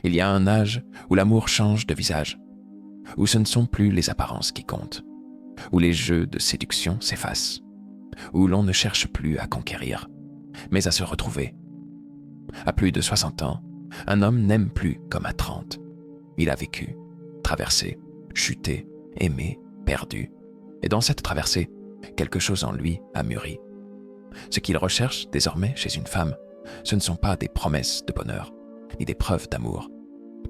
Il y a un âge où l'amour change de visage, où ce ne sont plus les apparences qui comptent, où les jeux de séduction s'effacent, où l'on ne cherche plus à conquérir, mais à se retrouver. À plus de 60 ans, un homme n'aime plus comme à 30. Il a vécu, traversé, chuté, aimé, perdu. Et dans cette traversée, quelque chose en lui a mûri. Ce qu'il recherche désormais chez une femme, ce ne sont pas des promesses de bonheur, ni des preuves d'amour,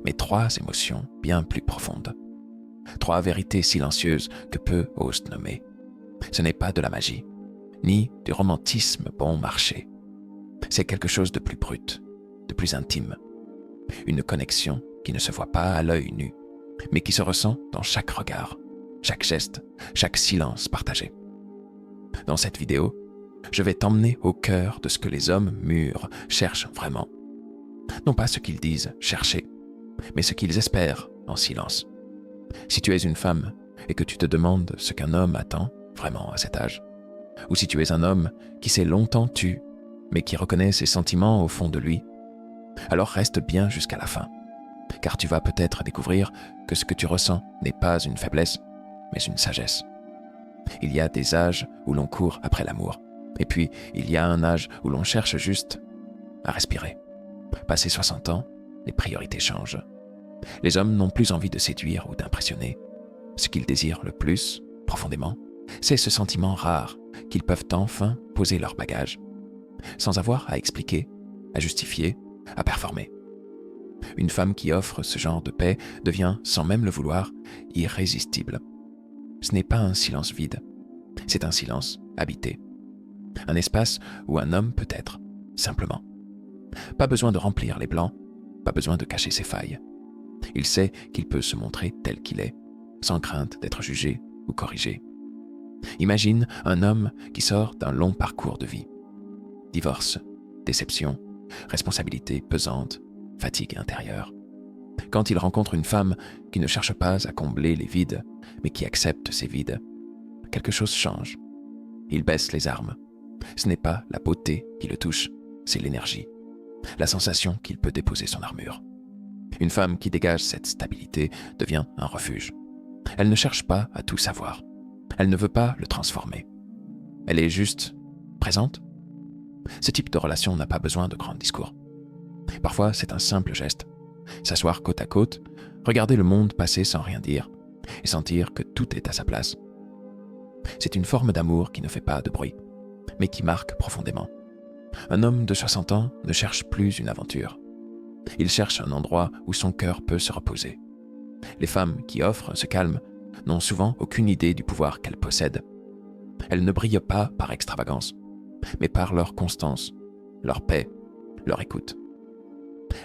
mais 3 émotions bien plus profondes. 3 vérités silencieuses que peu osent nommer. Ce n'est pas de la magie, ni du romantisme bon marché. C'est quelque chose de plus brut, de plus intime. Une connexion qui ne se voit pas à l'œil nu, mais qui se ressent dans chaque regard, chaque geste, chaque silence partagé. Dans cette vidéo, je vais t'emmener au cœur de ce que les hommes mûrs cherchent vraiment. Non pas ce qu'ils disent chercher, mais ce qu'ils espèrent en silence. Si tu es une femme et que tu te demandes ce qu'un homme attend vraiment à cet âge, ou si tu es un homme qui s'est longtemps tu, mais qui reconnaît ses sentiments au fond de lui, alors reste bien jusqu'à la fin, car tu vas peut-être découvrir que ce que tu ressens n'est pas une faiblesse, mais une sagesse. Il y a des âges où l'on court après l'amour, et puis il y a un âge où l'on cherche juste à respirer. Passé 60 ans, les priorités changent. Les hommes n'ont plus envie de séduire ou d'impressionner. Ce qu'ils désirent le plus, profondément, c'est ce sentiment rare qu'ils peuvent enfin poser leur bagage, sans avoir à expliquer, à justifier, à performer. Une femme qui offre ce genre de paix devient, sans même le vouloir, irrésistible. Ce n'est pas un silence vide, c'est un silence habité. Un espace où un homme peut être, simplement. Pas besoin de remplir les blancs, pas besoin de cacher ses failles. Il sait qu'il peut se montrer tel qu'il est, sans crainte d'être jugé ou corrigé. Imagine un homme qui sort d'un long parcours de vie. Divorce, déception, responsabilité pesante, fatigue intérieure. Quand il rencontre une femme qui ne cherche pas à combler les vides, mais qui accepte ces vides, quelque chose change. Il baisse les armes. Ce n'est pas la beauté qui le touche, c'est l'énergie, la sensation qu'il peut déposer son armure. Une femme qui dégage cette stabilité devient un refuge. Elle ne cherche pas à tout savoir. Elle ne veut pas le transformer. Elle est juste présente. Ce type de relation n'a pas besoin de grands discours. Parfois, c'est un simple geste. S'asseoir côte à côte, regarder le monde passer sans rien dire et sentir que tout est à sa place. C'est une forme d'amour qui ne fait pas de bruit, mais qui marque profondément. Un homme de 60 ans ne cherche plus une aventure. Il cherche un endroit où son cœur peut se reposer. Les femmes qui offrent ce calme n'ont souvent aucune idée du pouvoir qu'elles possèdent. Elles ne brillent pas par extravagance, mais par leur constance, leur paix, leur écoute.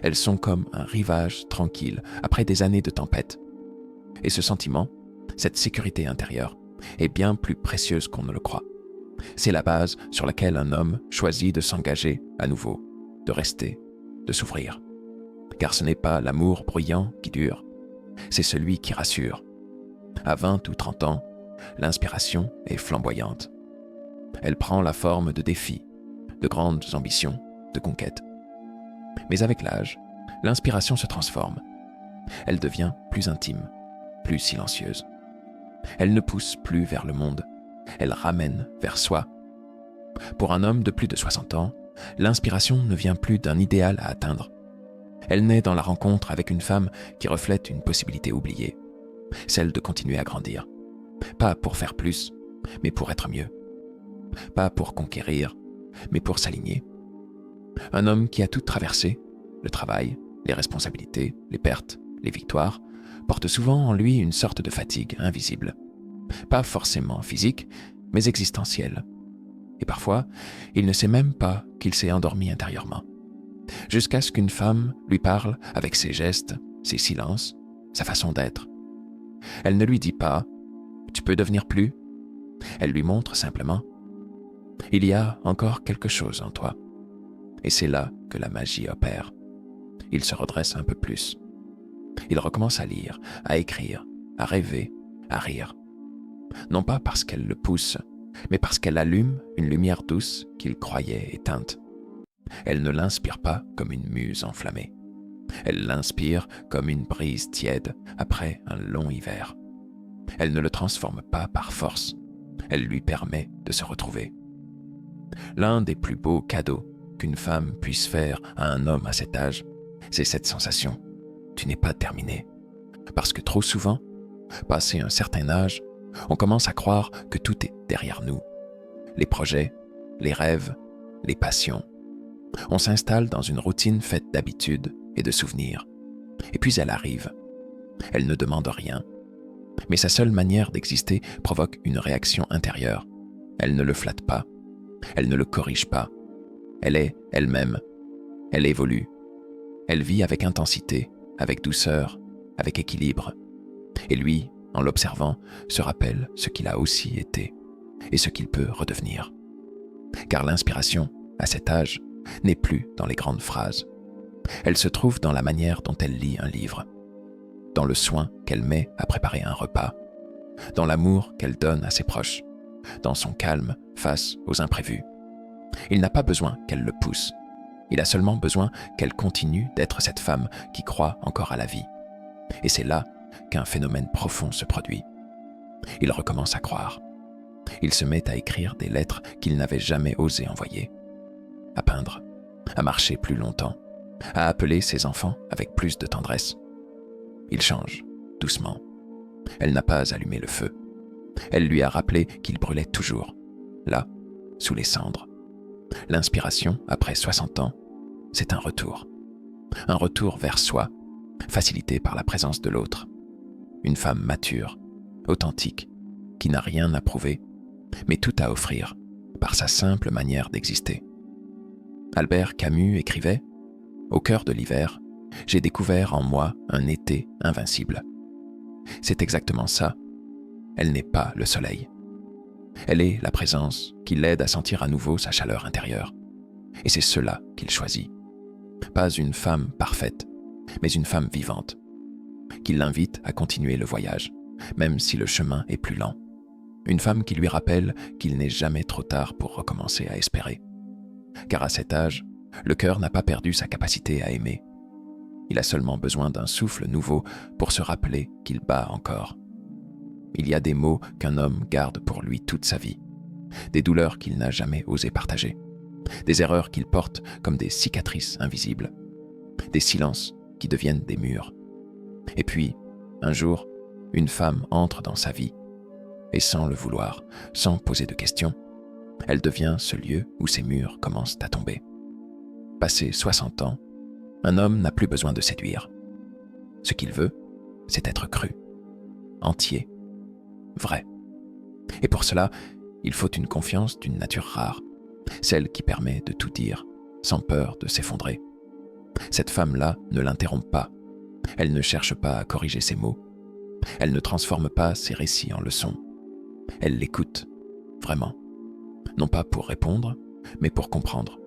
Elles sont comme un rivage tranquille après des années de tempête. Et ce sentiment, cette sécurité intérieure, est bien plus précieuse qu'on ne le croit. C'est la base sur laquelle un homme choisit de s'engager à nouveau, de rester, de s'ouvrir. Car ce n'est pas l'amour bruyant qui dure, c'est celui qui rassure. À 20 ou 30 ans, l'inspiration est flamboyante. Elle prend la forme de défis, de grandes ambitions, de conquêtes. Mais avec l'âge, l'inspiration se transforme. Elle devient plus intime, plus silencieuse. Elle ne pousse plus vers le monde, elle ramène vers soi. Pour un homme de plus de 60 ans, l'inspiration ne vient plus d'un idéal à atteindre. Elle naît dans la rencontre avec une femme qui reflète une possibilité oubliée, celle de continuer à grandir. Pas pour faire plus, mais pour être mieux. Pas pour conquérir, mais pour s'aligner. Un homme qui a tout traversé, le travail, les responsabilités, les pertes, les victoires, porte souvent en lui une sorte de fatigue invisible. Pas forcément physique, mais existentielle. Et parfois, il ne sait même pas qu'il s'est endormi intérieurement. Jusqu'à ce qu'une femme lui parle avec ses gestes, ses silences, sa façon d'être. Elle ne lui dit pas « tu peux devenir plus ». Elle lui montre simplement « il y a encore quelque chose en toi ». Et c'est là que la magie opère. Il se redresse un peu plus. Il recommence à lire, à écrire, à rêver, à rire. Non pas parce qu'elle le pousse, mais parce qu'elle allume une lumière douce qu'il croyait éteinte. Elle ne l'inspire pas comme une muse enflammée. Elle l'inspire comme une brise tiède après un long hiver. Elle ne le transforme pas par force. Elle lui permet de se retrouver. L'un des plus beaux cadeaux qu'une femme puisse faire à un homme à cet âge, c'est cette sensation. Tu n'es pas terminé. Parce que trop souvent, passé un certain âge, on commence à croire que tout est derrière nous. Les projets, les rêves, les passions. On s'installe dans une routine faite d'habitudes et de souvenirs. Et puis elle arrive. Elle ne demande rien. Mais sa seule manière d'exister provoque une réaction intérieure. Elle ne le flatte pas. Elle ne le corrige pas. Elle est elle-même. Elle évolue. Elle vit avec intensité, avec douceur, avec équilibre. Et lui, en l'observant, se rappelle ce qu'il a aussi été et ce qu'il peut redevenir. Car l'inspiration, à cet âge, n'est plus dans les grandes phrases. Elle se trouve dans la manière dont elle lit un livre, dans le soin qu'elle met à préparer un repas, dans l'amour qu'elle donne à ses proches, dans son calme face aux imprévus. Il n'a pas besoin qu'elle le pousse. Il a seulement besoin qu'elle continue d'être cette femme qui croit encore à la vie. Et c'est là qu'un phénomène profond se produit. Il recommence à croire. Il se met à écrire des lettres qu'il n'avait jamais osé envoyer, à peindre, à marcher plus longtemps, à appeler ses enfants avec plus de tendresse. Il change, doucement. Elle n'a pas allumé le feu. Elle lui a rappelé qu'il brûlait toujours, là, sous les cendres. L'inspiration, après 60 ans, c'est un retour. Un retour vers soi, facilité par la présence de l'autre. Une femme mature, authentique, qui n'a rien à prouver, mais tout à offrir par sa simple manière d'exister. Albert Camus écrivait « Au cœur de l'hiver, j'ai découvert en moi un été invincible. » C'est exactement ça. Elle n'est pas le soleil. Elle est la présence qui l'aide à sentir à nouveau sa chaleur intérieure. Et c'est cela qu'il choisit. Pas une femme parfaite, mais une femme vivante, qui l'invite à continuer le voyage, même si le chemin est plus lent. Une femme qui lui rappelle qu'il n'est jamais trop tard pour recommencer à espérer. Car à cet âge, le cœur n'a pas perdu sa capacité à aimer. Il a seulement besoin d'un souffle nouveau pour se rappeler qu'il bat encore. Il y a des mots qu'un homme garde pour lui toute sa vie, des douleurs qu'il n'a jamais osé partager, des erreurs qu'il porte comme des cicatrices invisibles, des silences qui deviennent des murs. Et puis, un jour, une femme entre dans sa vie, et sans le vouloir, sans poser de questions, elle devient ce lieu où ces murs commencent à tomber. Passé 60 ans, un homme n'a plus besoin de séduire. Ce qu'il veut, c'est être cru, entier, vrai. Et pour cela, il faut une confiance d'une nature rare, celle qui permet de tout dire, sans peur de s'effondrer. Cette femme-là ne l'interrompt pas. Elle ne cherche pas à corriger ses mots. Elle ne transforme pas ses récits en leçons. Elle l'écoute, vraiment. Non pas pour répondre, mais pour comprendre.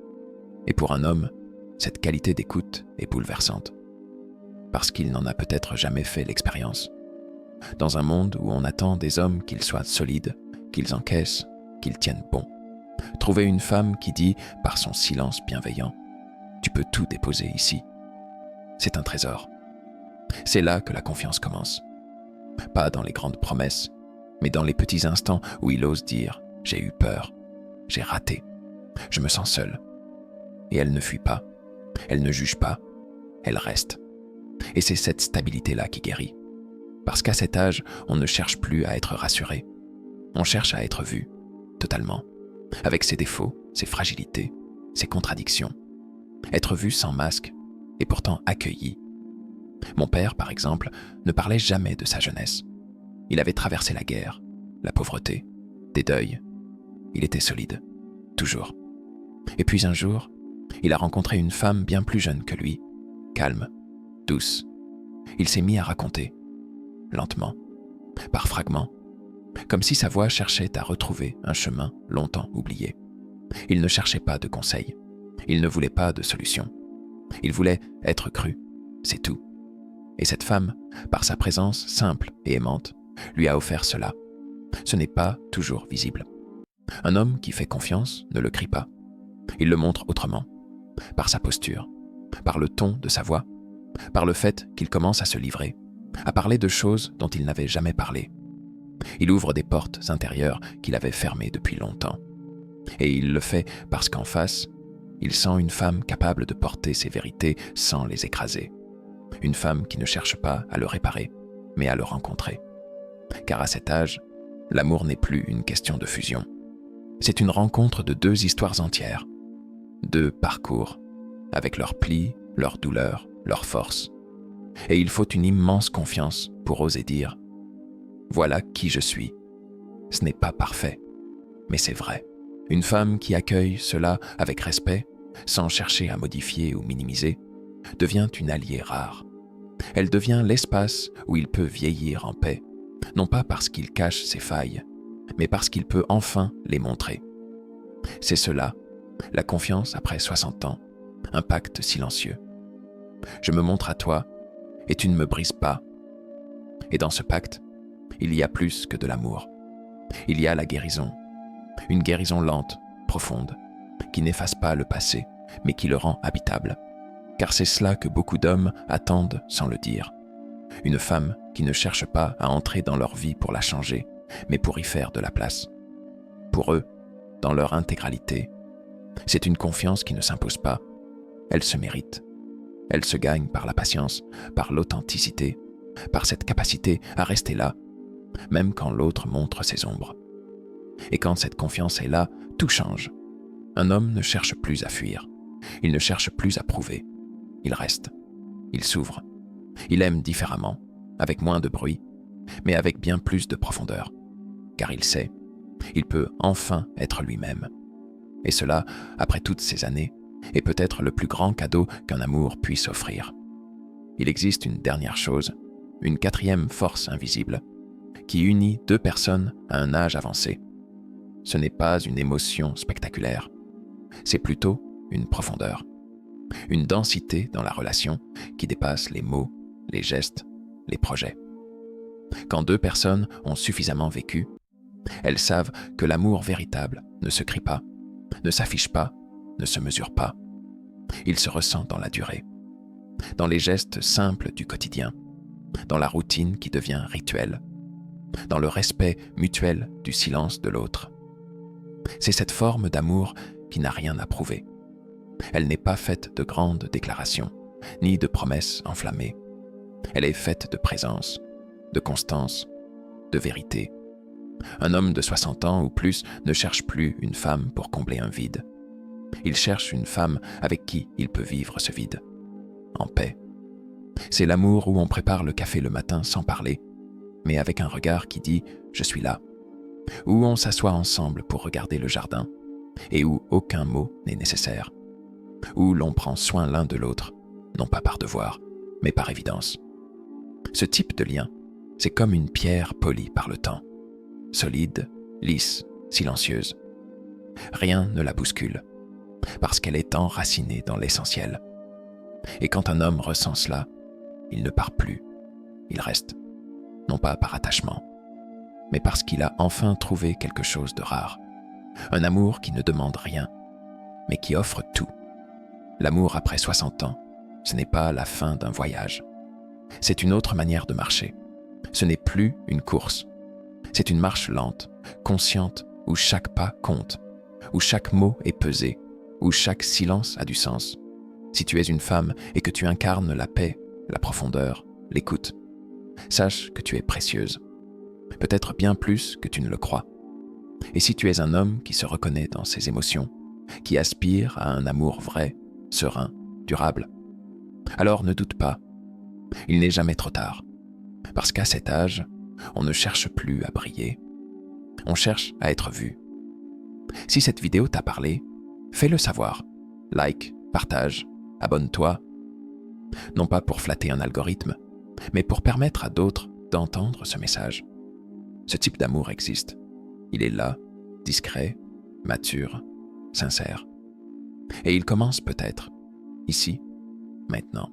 Et pour un homme, cette qualité d'écoute est bouleversante. Parce qu'il n'en a peut-être jamais fait l'expérience. Dans un monde où on attend des hommes qu'ils soient solides, qu'ils encaissent, qu'ils tiennent bon. Trouver une femme qui dit, par son silence bienveillant, « Tu peux tout déposer ici », c'est un trésor. C'est là que la confiance commence. Pas dans les grandes promesses, mais dans les petits instants où il ose dire « J'ai eu peur, j'ai raté, je me sens seul ». Et elle ne fuit pas, elle ne juge pas, elle reste. Et c'est cette stabilité-là qui guérit. Parce qu'à cet âge, on ne cherche plus à être rassuré. On cherche à être vu, totalement, avec ses défauts, ses fragilités, ses contradictions. Être vu sans masque, et pourtant accueilli. Mon père, par exemple, ne parlait jamais de sa jeunesse. Il avait traversé la guerre, la pauvreté, des deuils. Il était solide, toujours. Et puis un jour, il a rencontré une femme bien plus jeune que lui, calme, douce. Il s'est mis à raconter, lentement, par fragments, comme si sa voix cherchait à retrouver un chemin longtemps oublié. Il ne cherchait pas de conseils, il ne voulait pas de solution. Il voulait être cru, c'est tout. Et cette femme, par sa présence simple et aimante, lui a offert cela. Ce n'est pas toujours visible. Un homme qui fait confiance ne le crie pas. Il le montre autrement, par sa posture, par le ton de sa voix, par le fait qu'il commence à se livrer, à parler de choses dont il n'avait jamais parlé. Il ouvre des portes intérieures qu'il avait fermées depuis longtemps. Et il le fait parce qu'en face, il sent une femme capable de porter ses vérités sans les écraser. Une femme qui ne cherche pas à le réparer, mais à le rencontrer. Car à cet âge, l'amour n'est plus une question de fusion. C'est une rencontre de deux histoires entières, deux parcours, avec leurs plis, leurs douleurs, leurs forces. Et il faut une immense confiance pour oser dire « Voilà qui je suis. Ce n'est pas parfait, mais c'est vrai. » Une femme qui accueille cela avec respect, sans chercher à modifier ou minimiser, devient une alliée rare. Elle devient l'espace où il peut vieillir en paix, non pas parce qu'il cache ses failles, mais parce qu'il peut enfin les montrer. C'est cela, la confiance après 60 ans, un pacte silencieux. Je me montre à toi et tu ne me brises pas. Et dans ce pacte, il y a plus que de l'amour. Il y a la guérison. Une guérison lente, profonde, qui n'efface pas le passé, mais qui le rend habitable. Car c'est cela que beaucoup d'hommes attendent sans le dire. Une femme qui ne cherche pas à entrer dans leur vie pour la changer, mais pour y faire de la place. Pour eux, dans leur intégralité, c'est une confiance qui ne s'impose pas, elle se mérite. Elle se gagne par la patience, par l'authenticité, par cette capacité à rester là, même quand l'autre montre ses ombres. Et quand cette confiance est là, tout change. Un homme ne cherche plus à fuir. Il ne cherche plus à prouver. Il reste. Il s'ouvre. Il aime différemment, avec moins de bruit, mais avec bien plus de profondeur. Car il sait, il peut enfin être lui-même. Et cela, après toutes ces années, est peut-être le plus grand cadeau qu'un amour puisse offrir. Il existe une dernière chose, une quatrième force invisible, qui unit deux personnes à un âge avancé. Ce n'est pas une émotion spectaculaire, c'est plutôt une profondeur, une densité dans la relation qui dépasse les mots, les gestes, les projets. Quand deux personnes ont suffisamment vécu, elles savent que l'amour véritable ne se crie pas, ne s'affiche pas, ne se mesure pas. Il se ressent dans la durée, dans les gestes simples du quotidien, dans la routine qui devient rituelle, dans le respect mutuel du silence de l'autre. C'est cette forme d'amour qui n'a rien à prouver. Elle n'est pas faite de grandes déclarations, ni de promesses enflammées. Elle est faite de présence, de constance, de vérité. Un homme de 60 ans ou plus ne cherche plus une femme pour combler un vide. Il cherche une femme avec qui il peut vivre ce vide, en paix. C'est l'amour où on prépare le café le matin sans parler, mais avec un regard qui dit « je suis là », où on s'assoit ensemble pour regarder le jardin, et où aucun mot n'est nécessaire, où l'on prend soin l'un de l'autre, non pas par devoir, mais par évidence. Ce type de lien, c'est comme une pierre polie par le temps, solide, lisse, silencieuse. Rien ne la bouscule, parce qu'elle est enracinée dans l'essentiel. Et quand un homme ressent cela, il ne part plus, il reste, non pas par attachement, mais parce qu'il a enfin trouvé quelque chose de rare. Un amour qui ne demande rien, mais qui offre tout. L'amour après 60 ans, ce n'est pas la fin d'un voyage. C'est une autre manière de marcher. Ce n'est plus une course. C'est une marche lente, consciente, où chaque pas compte, où chaque mot est pesé, où chaque silence a du sens. Si tu es une femme et que tu incarnes la paix, la profondeur, l'écoute, sache que tu es précieuse. Peut-être bien plus que tu ne le crois. Et si tu es un homme qui se reconnaît dans ses émotions, qui aspire à un amour vrai, serein, durable, alors ne doute pas. Il n'est jamais trop tard. Parce qu'à cet âge, on ne cherche plus à briller. On cherche à être vu. Si cette vidéo t'a parlé, fais-le savoir. Like, partage, abonne-toi. Non pas pour flatter un algorithme, mais pour permettre à d'autres d'entendre ce message. Ce type d'amour existe. Il est là, discret, mature, sincère. Et il commence peut-être, ici, maintenant.